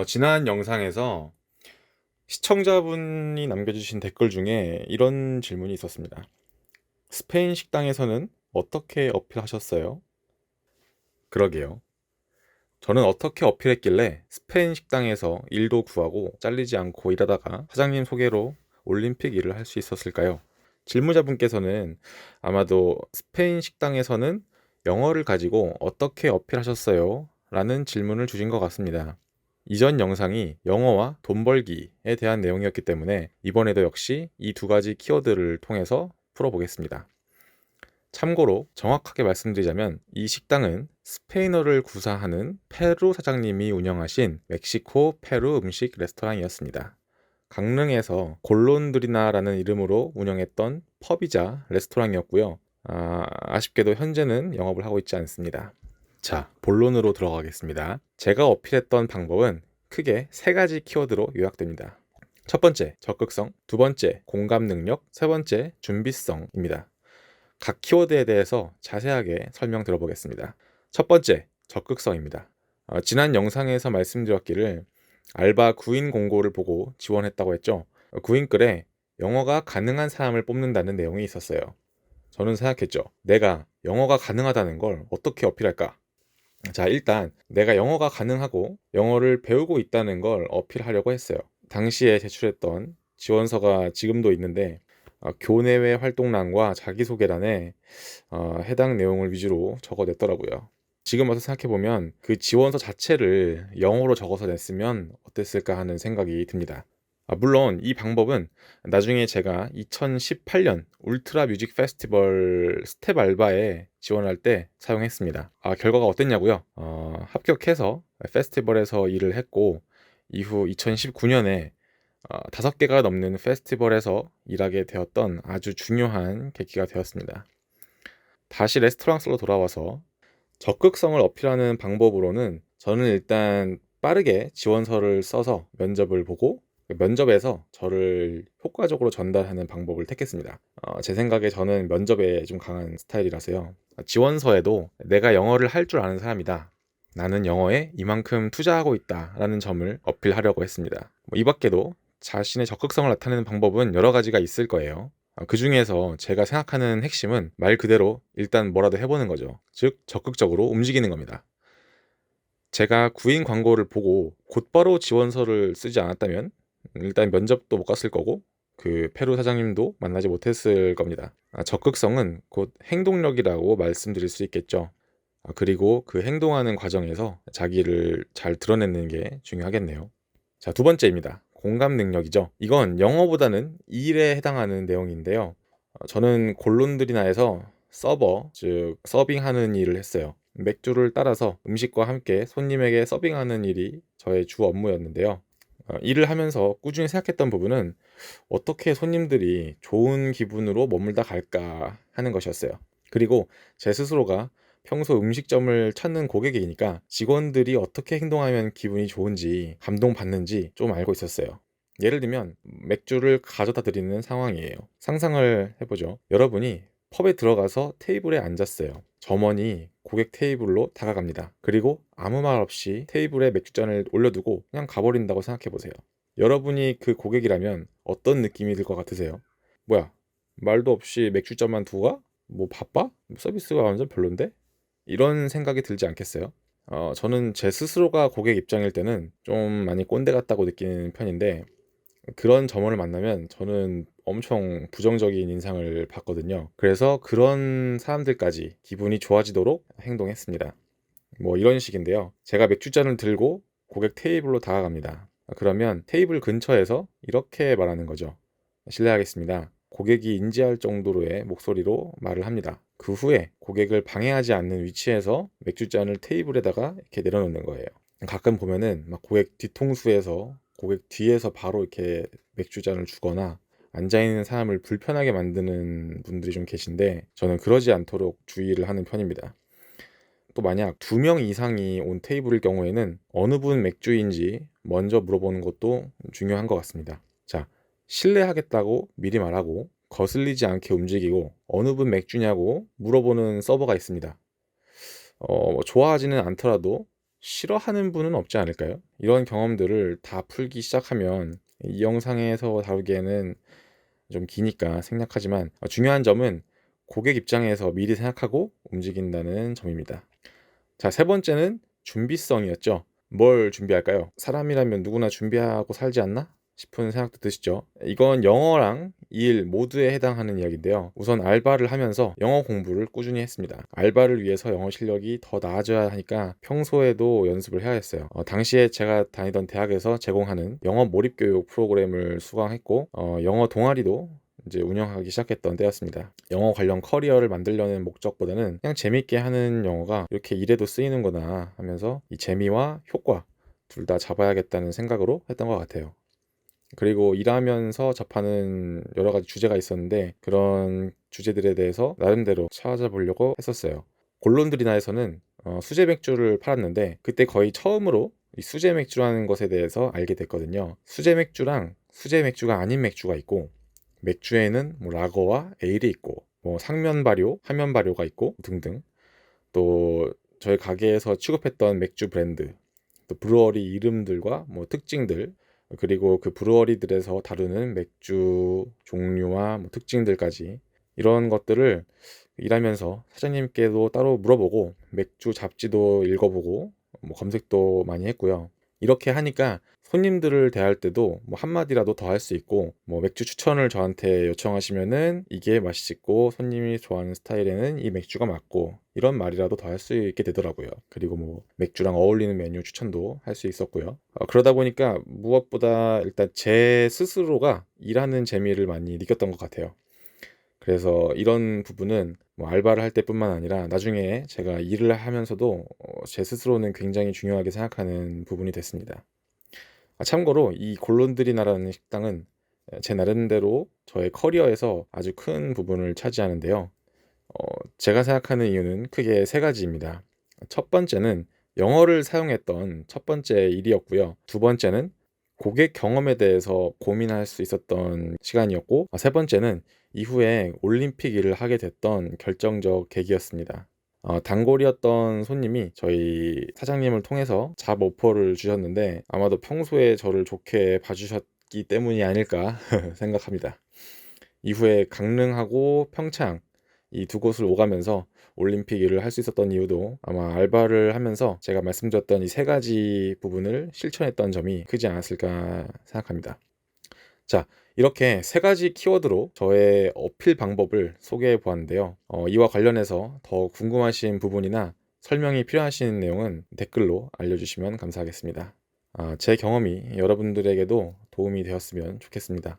지난 영상에서 시청자분이 남겨주신 댓글 중에 이런 질문이 있었습니다. 스페인 식당에서는 어떻게 어필하셨어요? 그러게요. 저는 어떻게 어필했길래 스페인 식당에서 일도 구하고 잘리지 않고 일하다가 사장님 소개로 올림픽 일을 할 수 있었을까요? 질문자분께서는 아마도 스페인 식당에서는 영어를 가지고 어떻게 어필하셨어요? 라는 질문을 주신 것 같습니다. 이전 영상이 영어와 돈 벌기에 대한 내용이었기 때문에 이번에도 역시 이 두 가지 키워드를 통해서 풀어보겠습니다. 참고로 정확하게 말씀드리자면 이 식당은 스페인어를 구사하는 페루 사장님이 운영하신 멕시코 페루 음식 레스토랑이었습니다. 강릉에서 골론드리나라는 이름으로 운영했던 펍이자 레스토랑이었고요. 아쉽게도 현재는 영업을 하고 있지 않습니다. 자, 본론으로 들어가겠습니다. 제가 어필했던 방법은 크게 세 가지 키워드로 요약됩니다. 첫 번째, 적극성. 두 번째, 공감 능력. 세 번째, 준비성입니다. 각 키워드에 대해서 자세하게 설명 들어보겠습니다. 첫 번째, 적극성입니다. 지난 영상에서 말씀드렸기를 알바 구인 공고를 보고 지원했다고 했죠. 구인글에 영어가 가능한 사람을 뽑는다는 내용이 있었어요. 저는 생각했죠. 내가 영어가 가능하다는 걸 어떻게 어필할까? 자, 일단 내가 영어가 가능하고 영어를 배우고 있다는 걸 어필하려고 했어요. 당시에 제출했던 지원서가 지금도 있는데 교내외 활동란과 자기소개란에 해당 내용을 위주로 적어냈더라고요. 지금 와서 생각해보면 그 지원서 자체를 영어로 적어서 냈으면 어땠을까 하는 생각이 듭니다. 물론 이 방법은 나중에 제가 2018년 울트라 뮤직 페스티벌 스텝 알바에 지원할 때 사용했습니다. 결과가 어땠냐고요? 합격해서 페스티벌에서 일을 했고 이후 2019년에 5개가 넘는 페스티벌에서 일하게 되었던 아주 중요한 계기가 되었습니다. 다시 레스토랑 썰로 돌아와서 적극성을 어필하는 방법으로는 저는 일단 빠르게 지원서를 써서 면접을 보고 면접에서 저를 효과적으로 전달하는 방법을 택했습니다. 제 생각에 저는 면접에 좀 강한 스타일이라서요. 지원서에도 내가 영어를 할 줄 아는 사람이다. 나는 영어에 이만큼 투자하고 있다. 라는 점을 어필하려고 했습니다. 이 밖에도 자신의 적극성을 나타내는 방법은 여러 가지가 있을 거예요. 그 중에서 제가 생각하는 핵심은 말 그대로 일단 뭐라도 해보는 거죠. 즉 적극적으로 움직이는 겁니다. 제가 구인 광고를 보고 곧바로 지원서를 쓰지 않았다면 일단 면접도 못 갔을 거고 그 페루 사장님도 만나지 못했을 겁니다. 적극성은 곧 행동력이라고 말씀드릴 수 있겠죠. 그리고 그 행동하는 과정에서 자기를 잘 드러내는 게 중요하겠네요. 자, 두 번째입니다. 공감 능력이죠. 이건 영어보다는 일에 해당하는 내용인데요. 저는 골론드리나에서 서버, 즉 서빙하는 일을 했어요. 맥주를 따라서 음식과 함께 손님에게 서빙하는 일이 저의 주 업무였는데요. 일을 하면서 꾸준히 생각했던 부분은 어떻게 손님들이 좋은 기분으로 머물다 갈까 하는 것이었어요. 그리고 제 스스로가 평소 음식점을 찾는 고객이니까 직원들이 어떻게 행동하면 기분이 좋은지 감동받는지 좀 알고 있었어요. 예를 들면 맥주를 가져다 드리는 상황이에요. 상상을 해보죠. 여러분이 펍에 들어가서 테이블에 앉았어요. 점원이 고객 테이블로 다가갑니다. 그리고 아무 말 없이 테이블에 맥주잔을 올려두고 그냥 가버린다고 생각해보세요. 여러분이 그 고객이라면 어떤 느낌이 들 것 같으세요? 뭐야, 말도 없이 맥주잔만 두고 가? 뭐 바빠? 서비스가 완전 별론데? 이런 생각이 들지 않겠어요? 저는 제 스스로가 고객 입장일 때는 좀 많이 꼰대 같다고 느끼는 편인데 그런 점원을 만나면 저는 엄청 부정적인 인상을 받거든요. 그래서 그런 사람들까지 기분이 좋아지도록 행동했습니다. 뭐 이런 식인데요. 제가 맥주잔을 들고 고객 테이블로 다가갑니다. 그러면 테이블 근처에서 이렇게 말하는 거죠. 실례하겠습니다. 고객이 인지할 정도로의 목소리로 말을 합니다. 그 후에 고객을 방해하지 않는 위치에서 맥주잔을 테이블에다가 이렇게 내려놓는 거예요. 가끔 보면은 막 고객 뒤통수에서 고객 뒤에서 바로 이렇게 맥주잔을 주거나 앉아있는 사람을 불편하게 만드는 분들이 좀 계신데 저는 그러지 않도록 주의를 하는 편입니다. 또 만약 2명 이상이 온 테이블일 경우에는 어느 분 맥주인지 먼저 물어보는 것도 중요한 것 같습니다. 자, 실례하겠다고 미리 말하고 거슬리지 않게 움직이고 어느 분 맥주냐고 물어보는 서버가 있습니다. 좋아하지는 않더라도 싫어하는 분은 없지 않을까요? 이런 경험들을 다 풀기 시작하면 이 영상에서 다루기에는 좀 기니까 생략하지만 중요한 점은 고객 입장에서 미리 생각하고 움직인다는 점입니다. 자, 세 번째는 준비성이었죠. 뭘 준비할까요? 사람이라면 누구나 준비하고 살지 않나 싶은 생각도 드시죠. 이건 영어랑 일 모두에 해당하는 이야기인데요. 우선 알바를 하면서 영어 공부를 꾸준히 했습니다. 알바를 위해서 영어 실력이 더 나아져야 하니까 평소에도 연습을 해야 했어요. 당시에 제가 다니던 대학에서 제공하는 영어 몰입교육 프로그램을 수강했고 영어 동아리도 이제 운영하기 시작했던 때였습니다. 영어 관련 커리어를 만들려는 목적보다는 그냥 재밌게 하는 영어가 이렇게 일에도 쓰이는구나 하면서 이 재미와 효과 둘 다 잡아야겠다는 생각으로 했던 것 같아요. 그리고 일하면서 접하는 여러 가지 주제가 있었는데 그런 주제들에 대해서 나름대로 찾아보려고 했었어요. 골론드리나에서는 수제 맥주를 팔았는데 그때 거의 처음으로 이 수제 맥주라는 것에 대해서 알게 됐거든요. 수제 맥주랑 수제 맥주가 아닌 맥주가 있고 맥주에는 뭐 라거와 에일이 있고 뭐 상면 발효, 하면 발효가 있고 등등. 또 저희 가게에서 취급했던 맥주 브랜드, 또 브루어리 이름들과 뭐 특징들, 그리고 그 브루어리들에서 다루는 맥주 종류와 뭐 특징들까지 이런 것들을 일하면서 사장님께도 따로 물어보고 맥주 잡지도 읽어보고 뭐 검색도 많이 했고요. 이렇게 하니까 손님들을 대할 때도 뭐 한마디라도 더 할 수 있고 뭐 맥주 추천을 저한테 요청하시면은 이게 맛있고 손님이 좋아하는 스타일에는 이 맥주가 맞고 이런 말이라도 더 할 수 있게 되더라고요. 그리고 뭐 맥주랑 어울리는 메뉴 추천도 할 수 있었고요. 그러다 보니까 무엇보다 일단 제 스스로가 일하는 재미를 많이 느꼈던 것 같아요. 그래서 이런 부분은 뭐 알바를 할 때뿐만 아니라 나중에 제가 일을 하면서도 제 스스로는 굉장히 중요하게 생각하는 부분이 됐습니다. 참고로 이 골론드리나라는 식당은 제 나름대로 저의 커리어에서 아주 큰 부분을 차지하는데요. 제가 생각하는 이유는 크게 세 가지입니다. 첫 번째는 영어를 사용했던 첫 번째 일이었고요. 두 번째는 고객 경험에 대해서 고민할 수 있었던 시간이었고, 세 번째는 이후에 올림픽 일을 하게 됐던 결정적 계기였습니다. 단골이었던 손님이 저희 사장님을 통해서 잡 오퍼를 주셨는데 아마도 평소에 저를 좋게 봐주셨기 때문이 아닐까 생각합니다. 이후에 강릉하고 평창 이 두 곳을 오가면서 올림픽 일을 할 수 있었던 이유도 아마 알바를 하면서 제가 말씀드렸던 이 세 가지 부분을 실천했던 점이 크지 않았을까 생각합니다. 자, 이렇게 세 가지 키워드로 저의 어필 방법을 소개해 보았는데요. 이와 관련해서 더 궁금하신 부분이나 설명이 필요하신 내용은 댓글로 알려주시면 감사하겠습니다. 제 경험이 여러분들에게도 도움이 되었으면 좋겠습니다.